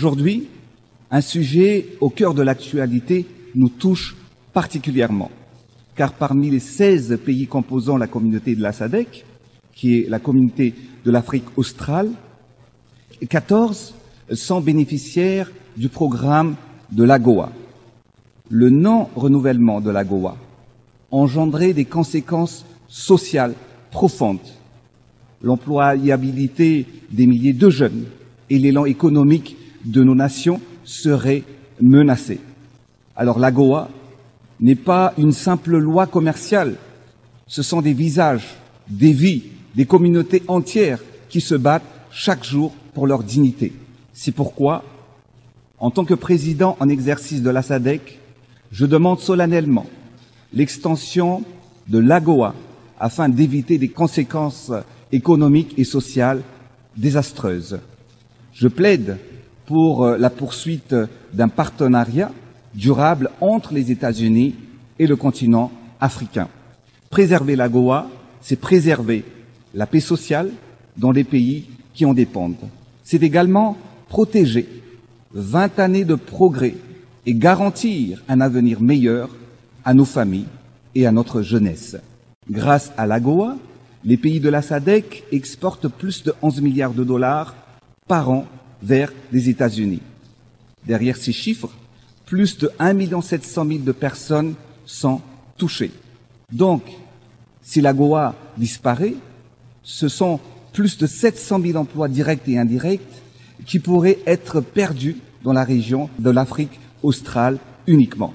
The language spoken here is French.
Aujourd'hui, un sujet au cœur de l'actualité nous touche particulièrement, car parmi les 16 pays composant la communauté de la SADC, qui est la communauté de l'Afrique australe, 14 sont bénéficiaires du programme de l'AGOA. Le non-renouvellement de l'AGOA engendrait des conséquences sociales profondes. L'employabilité des milliers de jeunes et l'élan économique de nos nations seraient menacés. Alors l'AGOA n'est pas une simple loi commerciale, ce sont des visages, des vies, des communautés entières qui se battent chaque jour pour leur dignité. C'est pourquoi, en tant que président en exercice de la SADC, je demande solennellement l'extension de l'AGOA afin d'éviter des conséquences économiques et sociales désastreuses. Je plaide pour la poursuite d'un partenariat durable entre les États-Unis et le continent africain. Préserver l'AGOA, c'est préserver la paix sociale dans les pays qui en dépendent. C'est également protéger 20 années de progrès et garantir un avenir meilleur à nos familles et à notre jeunesse. Grâce à l'AGOA, les pays de la SADC exportent plus de 11 milliards de dollars par an vers les États-Unis. Derrière ces chiffres, plus de 1 700 000 de personnes sont touchées. Donc, si l'AGOA disparaît, ce sont plus de 700 000 emplois directs et indirects qui pourraient être perdus dans la région de l'Afrique australe uniquement.